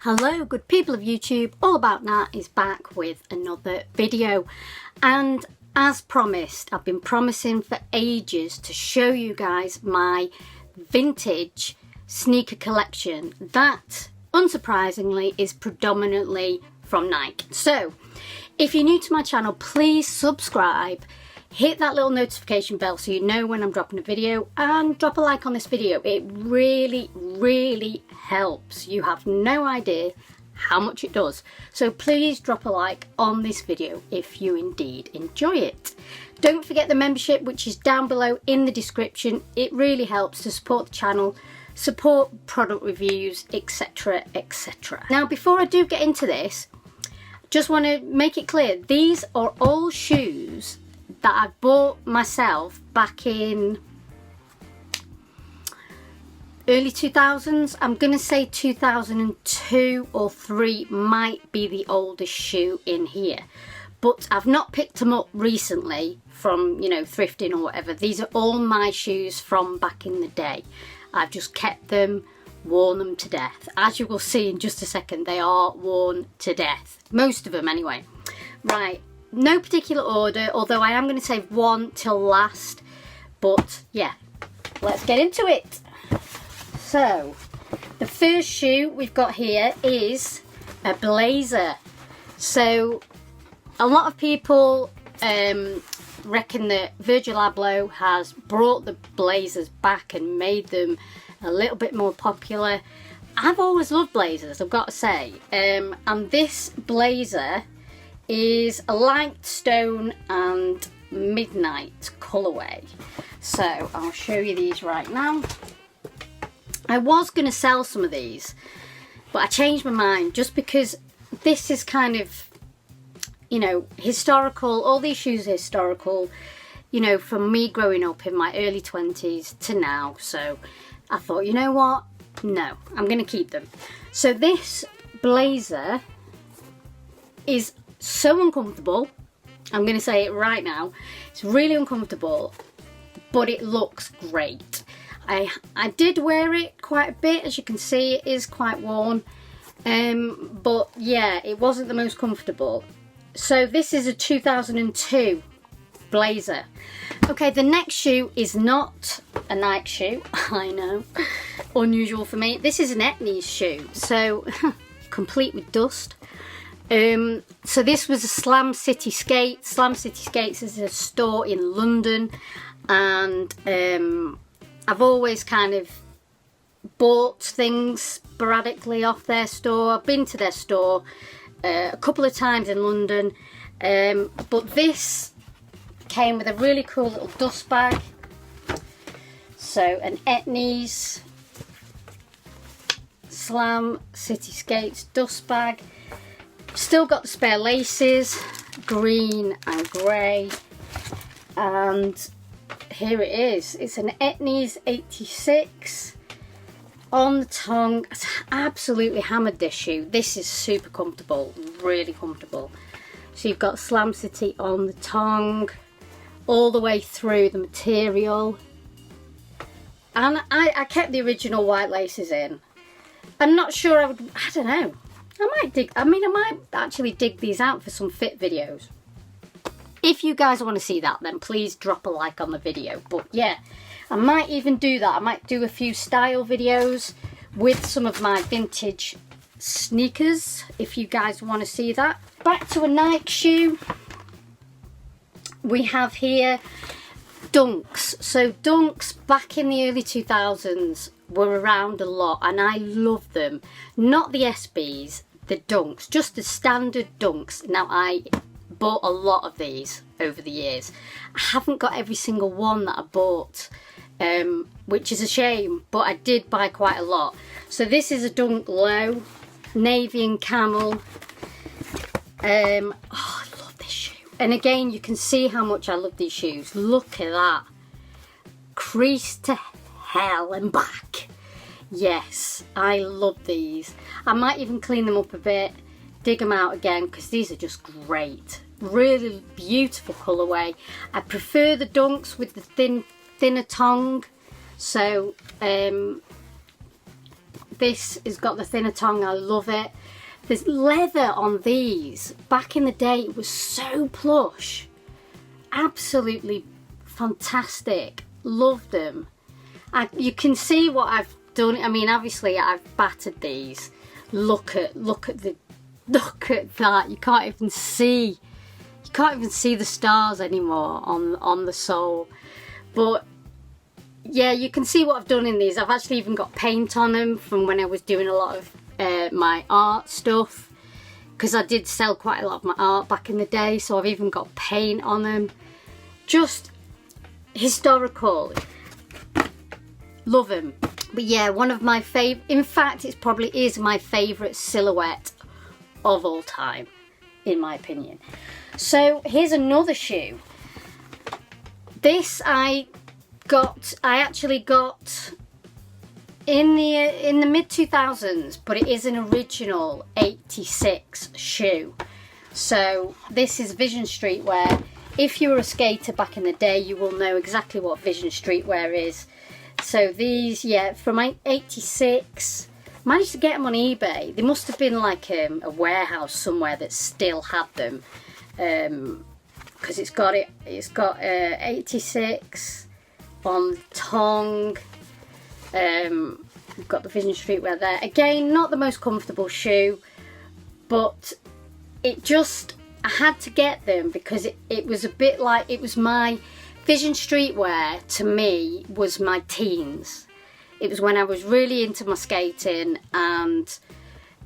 Hello good people of YouTube, All About Nat is back with another video, and as promised, I've been promising for ages to show you guys my vintage sneaker collection that unsurprisingly is predominantly from Nike. So if you're new to my channel, please subscribe, hit that little notification bell so you know when I'm dropping a video, and drop a like on this video. It really helps. You have no idea how much it does. So please drop a like on this video if you indeed enjoy it. Don't forget the membership, which is down below in the description. It really helps to support the channel, support product reviews, etc, etc. Now before I do get into this, just want to make it clear, these are all shoes that I bought myself back in early 2000s. I'm gonna say 2002 or 3 might be the oldest shoe in here, but I've not picked them up recently from, you know, thrifting or whatever. These are all my shoes from back in the day. I've just kept them, worn them to death. As you will see in just a second, they are worn to death, most of them anyway. Right, no particular order, although I am going to save one till last, but yeah, let's get into it. So the first shoe we've got here is a blazer. So a lot of people reckon that Virgil Abloh has brought the blazers back and made them a little bit more popular. I've always loved blazers, I've got to say, and this blazer is a light stone and midnight colourway. So I'll show you these right now. I was going to sell some of these, but I changed my mind just because this is kind of, you know, historical. All these shoes are historical, you know, from me growing up in my early 20s to now. So I thought, you know what, no, I'm going to keep them. So this blazer is so uncomfortable. I'm going to say it right now. It's really uncomfortable, but it looks great. I did wear it quite a bit. As you can see, it is quite worn, but yeah, it wasn't the most comfortable. So this is a 2002 blazer. Okay, the next shoe is not a Nike shoe. I know, unusual for me. This is an Etnies shoe, so complete with dust. So this was a Slam City Skates. Slam City Skates is a store in London, and I've always kind of bought things sporadically off their store. I've been to their store a couple of times in London, but this came with a really cool little dust bag. So an Etnies Slam City Skates dust bag. Still got the spare laces, green and grey, and here it is. It's an Etnies 86 on the tongue. It's absolutely hammered, this shoe. This is super comfortable, really comfortable. So you've got Slam City on the tongue, all the way through the material. And I kept the original white laces in. I'm not sure I don't know. I might actually dig these out for some fit videos. If you guys want to see that, then please drop a like on the video. But yeah, I might even do that. I might do a few style videos with some of my vintage sneakers, if you guys want to see that. Back to a Nike shoe. We have here Dunks. So Dunks back in the early 2000s were around a lot, and I love them. Not the SBs, the Dunks, just the standard Dunks. Now I bought a lot of these over the years. I haven't got every single one that I bought, which is a shame, but I did buy quite a lot. So this is a Dunk Low, navy and camel. Oh, I love this shoe. And again, you can see how much I love these shoes. Look at that. Crease to hell and back. Yes, I love these. I might even clean them up a bit, dig them out again, because these are just great. Really beautiful colourway. I prefer the Dunks with the thinner tongue. So This has got the thinner tongue. I love it. There's leather on these. Back in the day, it was so plush. Absolutely fantastic. Love them. You can see what I've done. I mean, obviously I've battered these. Look at that. You can't even see the stars anymore on the sole. But yeah, you can see what I've done in these. I've actually even got paint on them from when I was doing a lot of my art stuff, because I did sell quite a lot of my art back in the day, so I've even got paint on them. Just historical. Love them. But yeah, one of my favourite, in fact it probably is my favourite silhouette of all time, in my opinion. So here's another shoe. This I actually got in the mid 2000s, but it is an original 86 shoe. So this is Vision Streetwear. If you were a skater back in the day, you will know exactly what Vision Streetwear is. So these, yeah, from 86, managed to get them on eBay. They must have been like a warehouse somewhere that still had them, because it's got 86 on the tongue. We've got the Vision Streetwear there. Again, not the most comfortable shoe, but I had to get them because it was a bit like, it was my Vision Streetwear, to me, was my teens. It was when I was really into my skating, and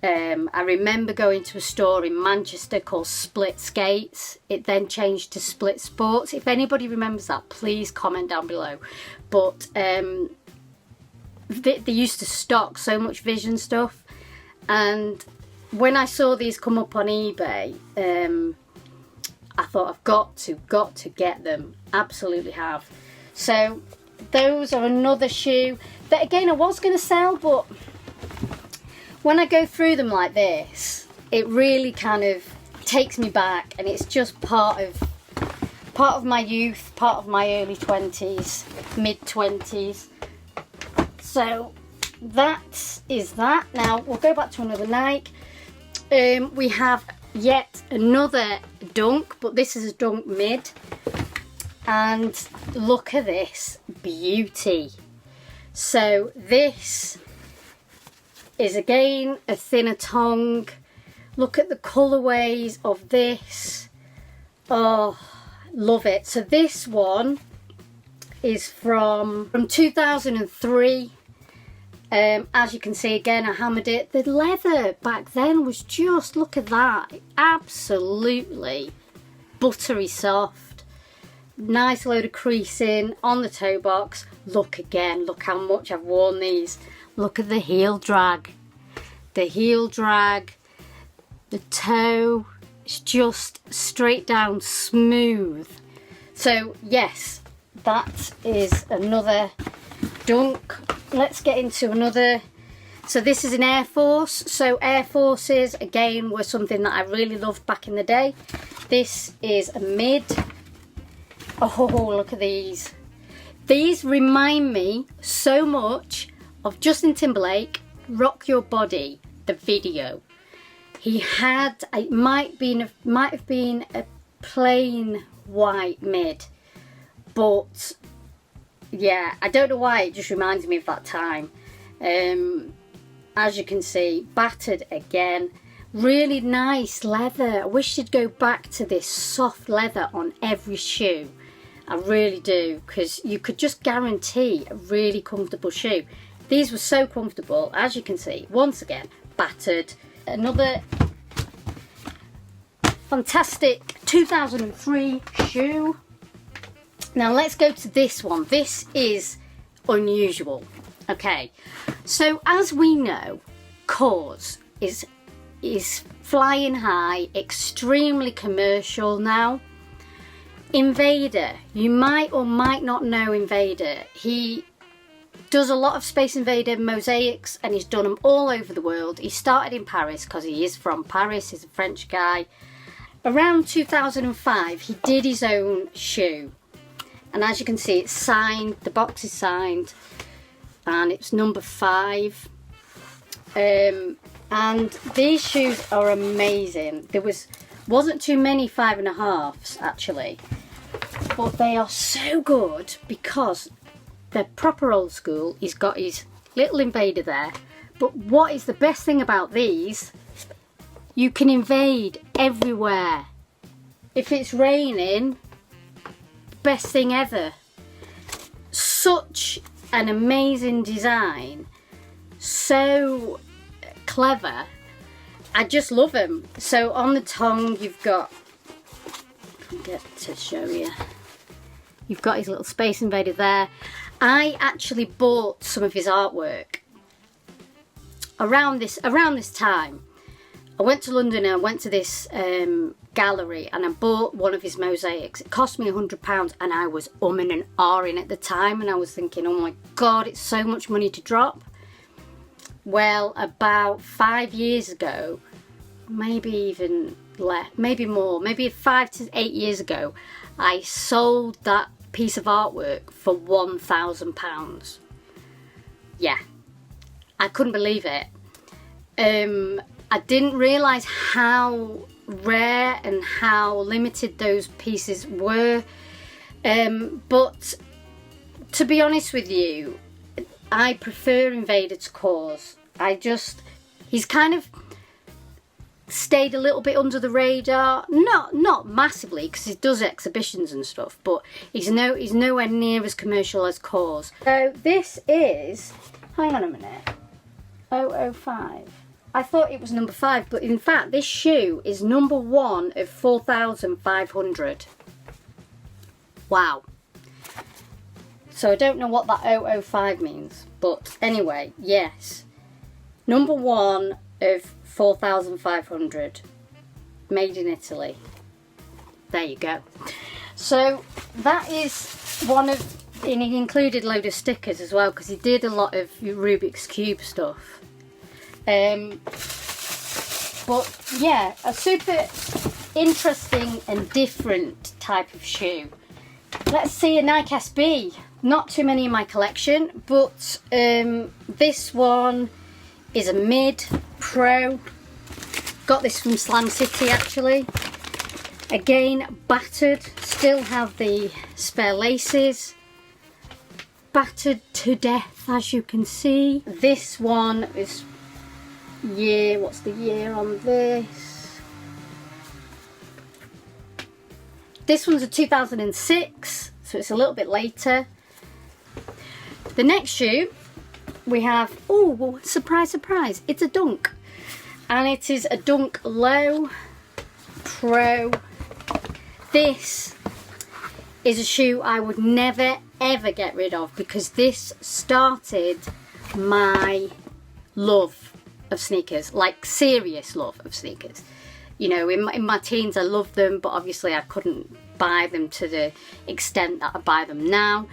I remember going to a store in Manchester called Split Skates. It then changed to Split Sports. If anybody remembers that, please comment down below. But they used to stock so much Vision stuff, and when I saw these come up on eBay, I thought I've got to get them. Absolutely have. So those are another shoe that again I was going to sell, but when I go through them like this, it really kind of takes me back, and it's just part of my youth, part of my early 20s, mid 20s. So that is that. Now we'll go back to another Nike. We have yet another Dunk, but this is a Dunk Mid, and look at this beauty. So this is again a thinner tongue. Look at the colourways of this. Oh, love it. So this one is from 2003. As you can see, again, I hammered it. The leather back then was just, look at that, absolutely buttery soft. Nice load of creasing on the toe box. Look again, look how much I've worn these. Look at the heel drag. The heel drag, the toe, it's just straight down smooth. So yes, that is another Dunk. Let's get into another. So this is an Air Force. So Air Forces again were something that I really loved back in the day. This is a mid. Oh, look at these. These remind me so much of Justin Timberlake, Rock Your Body, the video. He had, it might have been a plain white mid, but yeah, I don't know why, it just reminds me of that time. As you can see, battered again. Really nice leather. I wish you'd go back to this soft leather on every shoe. I really do, because you could just guarantee a really comfortable shoe. These were so comfortable, as you can see, once again, battered. Another fantastic 2003 shoe. Now let's go to this one. This is unusual. Okay, so as we know, KAWS is flying high, extremely commercial now. Invader, you might or might not know Invader. He does a lot of Space Invader mosaics, and he's done them all over the world. He started in Paris because he is from Paris, he's a French guy. Around 2005 he did his own shoe, and as you can see, it's signed, the box is signed, and it's number 5. And these shoes are amazing. There wasn't too many 5.5s actually, but they are so good because they're proper old school. He's got his little invader there, but what is the best thing about these? You can invade everywhere. If it's raining, best thing ever. Such an amazing design, so clever. I just love them. So on the tongue you've got, get to show you, you've got his little Space Invader there. I actually bought some of his artwork around this time. I went to London and I went to this gallery and I bought one of his mosaics. It cost me £100 and I was umming and ahhing at the time, and I was thinking, oh my god, it's so much money to drop. Well, about 5 years ago, maybe even less, maybe more, maybe 5 to 8 years ago, I sold that piece of artwork for £1,000. Yeah, I couldn't believe it. I didn't realise how rare and how limited those pieces were, but to be honest with you, I prefer Invader to KAWS. He's kind of stayed a little bit under the radar, not massively, because he does exhibitions and stuff, but he's nowhere near as commercial as KAWS. So this is, hang on a minute, 005. I thought it was number 5, but in fact this shoe is number 1 of 4,500. Wow. So I don't know what that 005 means, but anyway, yes. Number 1 of 4,500. Made in Italy. There you go. So that is one of, and he included a load of stickers as well, because he did a lot of Rubik's Cube stuff. But yeah, a super interesting and different type of shoe. Let's see a Nike SB. Not too many in my collection, but this one is a mid pro. Got this from Slam City actually. Again, battered, still have the spare laces. Battered to death, as you can see. This one is year, what's the year on this? This one's a 2006, so it's a little bit later. The next shoe we have, oh, surprise, surprise, it's a Dunk. And it is a Dunk Low Pro. This is a shoe I would never ever get rid of, because this started my love of sneakers, like serious love of sneakers. You know, in my teens I loved them, but obviously I couldn't buy them to the extent that I buy them now.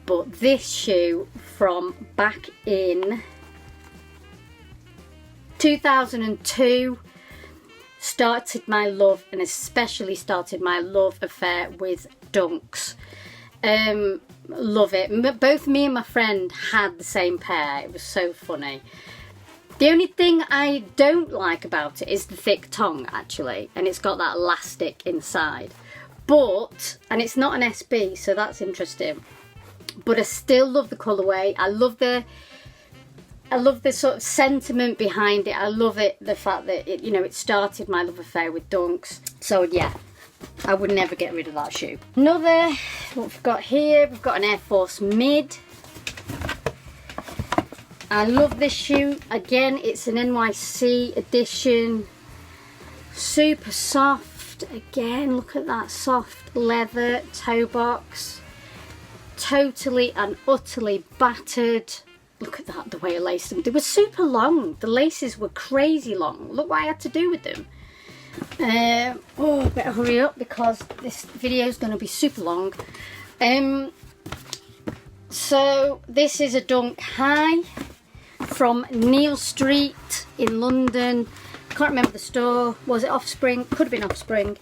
But this shoe from back in 2002 started my love, and especially started my love affair with Dunks. Love it. Both me and my friend had the same pair. It was so funny. The only thing I don't like about it is the thick tongue actually, and it's got that elastic inside. But, and it's not an SB, so that's interesting. But I still love the colourway. I love the sort of sentiment behind it. I love it, the fact that it, you know, it started my love affair with Dunks. So yeah, I would never get rid of that shoe. Another, what we've got here, we've got an Air Force Mid. I love this shoe. Again, it's an NYC edition. Super soft. Again, look at that soft leather toe box. Totally and utterly battered. Look at that, the way I laced them. They were super long. The laces were crazy long. Look what I had to do with them. Oh, better hurry up because this video is going to be super long. So this is a Dunk High from Neal Street in London. Can't remember the store. Was it Offspring? Could have been Offspring.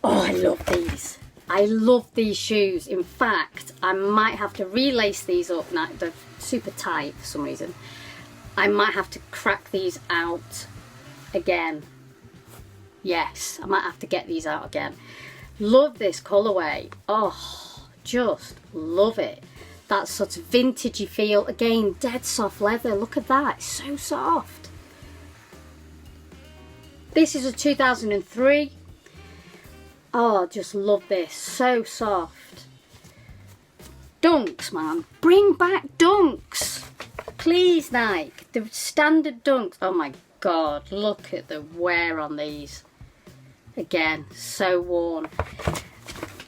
Oh, I love these. I love these shoes. In fact, I might have to relace these up now. They're super tight for some reason. I might have to crack these out again. Yes, I might have to get these out again. Love this colourway. Oh, just love it. That sort of vintagey feel. Again, dead soft leather. Look at that, it's so soft. This is a 2003. Oh, just love this, so soft. Dunks, man, bring back Dunks. Please, Nike, the standard Dunks. Oh my God, look at the wear on these. Again, so worn.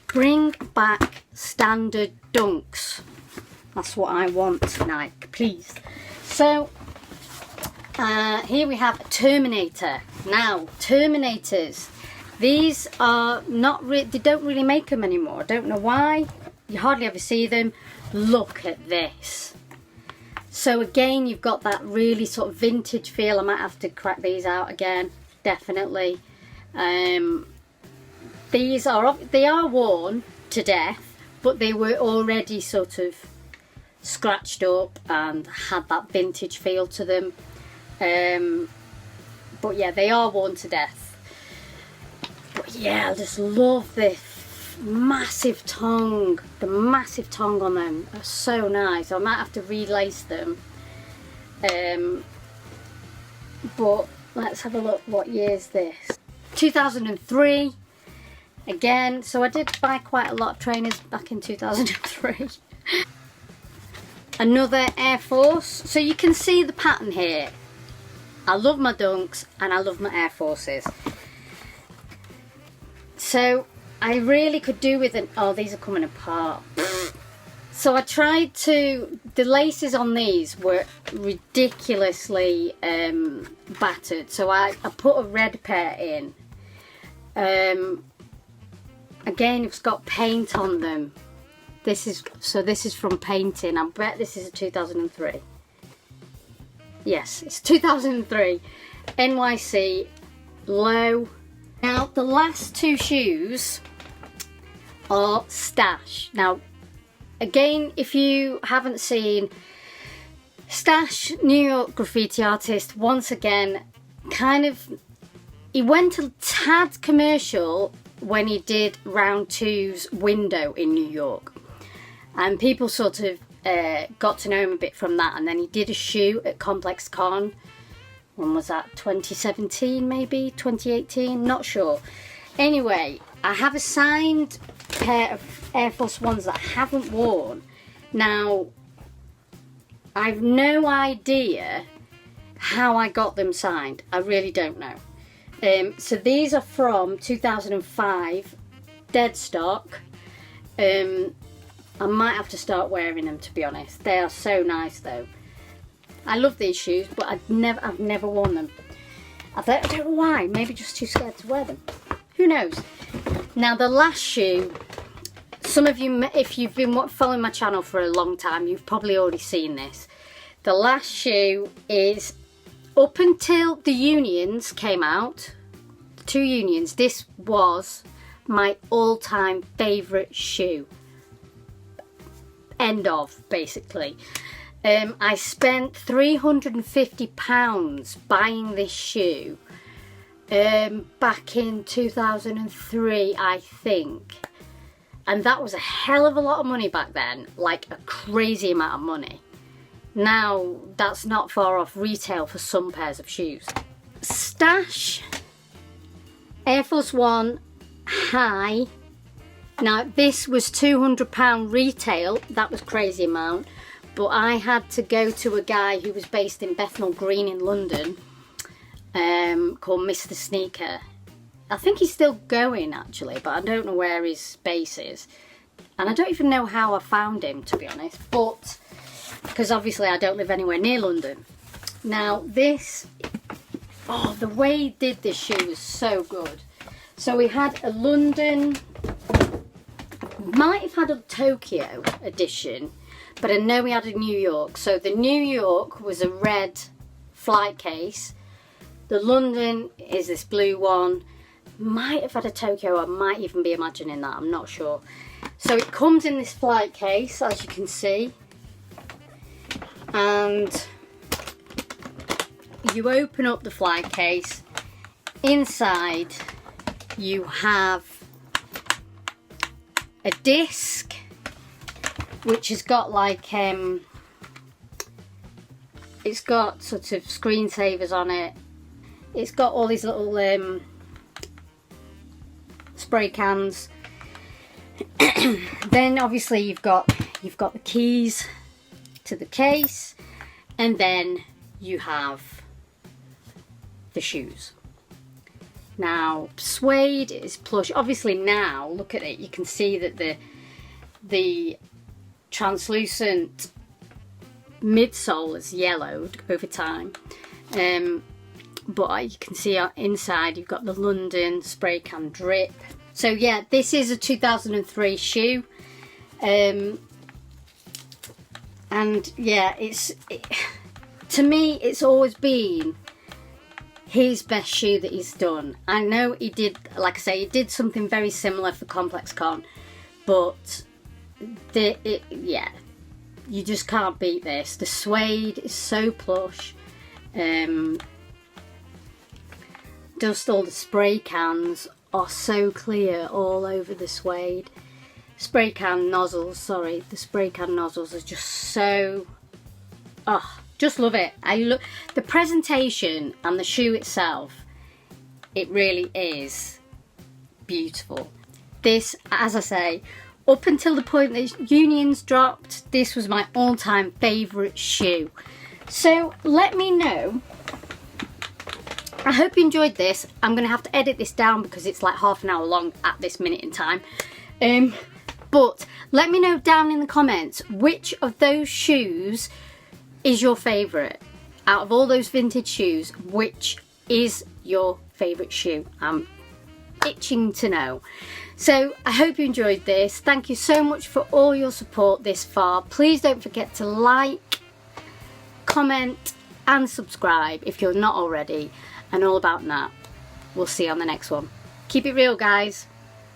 Bring back standard Dunks. That's what I want, Nike, please. So, here we have a Terminator. Now, Terminators. These are not they don't really make them anymore. I don't know why. You hardly ever see them. Look at this. So again, you've got that really sort of vintage feel. I might have to crack these out again, definitely. They are worn to death, but they were already sort of scratched up and had that vintage feel to them. But yeah, they are worn to death. But yeah, I just love this massive tongue. The massive tongue on them are so nice. I might have to relace them. But let's have a look. What year is this? 2003. Again, so I did buy quite a lot of trainers back in 2003. Another Air Force. So you can see the pattern here. I love my Dunks and I love my Air Forces. So I really could do with an, oh, these are coming apart. So I tried to, the laces on these were ridiculously battered. So I put a red pair in. Again, it's got paint on them. This is from painting. I bet this is a 2003. Yes, it's 2003. NYC, low. Now, the last two shoes are Stash. Now, again, if you haven't seen, Stash, New York graffiti artist, once again, he went a tad commercial when he did Round 2's window in New York. And people sort of got to know him a bit from that. And then he did a shoe at Complex Con. When was that? 2017 maybe? 2018? Not sure. Anyway, I have a signed pair of Air Force Ones that I haven't worn. Now, I've no idea how I got them signed. I really don't know. So these are from 2005, dead stock. I might have to start wearing them, to be honest. They are so nice though. I love these shoes, but I've never worn them. I don't know why, maybe just too scared to wear them. Who knows? Now the last shoe, some of you, if you've been following my channel for a long time, you've probably already seen this. The last shoe is, up until the Unions came out, the two Unions, this was my all-time favourite shoe. End of, basically. I spent £350 buying this shoe back in 2003, I think. And that was a hell of a lot of money back then, like a crazy amount of money. Now, that's not far off retail for some pairs of shoes. Stash, Air Force One, high. Now, this was £200 retail. That was crazy amount. But I had to go to a guy who was based in Bethnal Green in London, called Mr. Sneaker. I think he's still going actually, but I don't know where his base is. And I don't even know how I found him, to be honest, but because obviously I don't live anywhere near London. Now this, oh, the way he did this shoe was so good. So we had a London, might have had a Tokyo edition, but I know we had a New York. So the New York was a red flight case. The London is this blue one. Might have had a Tokyo, I might even be imagining that, I'm not sure. So it comes in this flight case, as you can see. And you open up the fly case. Inside you have a disc which has got like it's got sort of screensavers on it. It's got all these little spray cans. Then obviously you've got the keys to the case, and then you have the shoes. Now suede is plush. Obviously now look at it, you can see that the translucent midsole is yellowed over time, but you can see inside you've got the London spray can drip. So yeah, this is a 2003 shoe, and yeah, to me it's always been his best shoe that he's done. I know he did, like I say, he did something very similar for Complex Con, but yeah, you just can't beat this. The suede is so plush. Just all the spray cans are so clear all over the suede. Spray can nozzles, sorry, the spray can nozzles are just so, oh, just love it. The presentation and the shoe itself, it really is beautiful. This, as I say, up until the point that Unions dropped, this was my all-time favourite shoe. So let me know. I hope you enjoyed this. I'm going to have to edit this down because it's like half an hour long at this minute in time. But let me know down in the comments which of those shoes is your favourite. Out of all those vintage shoes, which is your favourite shoe? I'm itching to know. So I hope you enjoyed this. Thank you so much for all your support this far. Please don't forget to like, comment and subscribe if you're not already. And all about that. We'll see you on the next one. Keep it real, guys.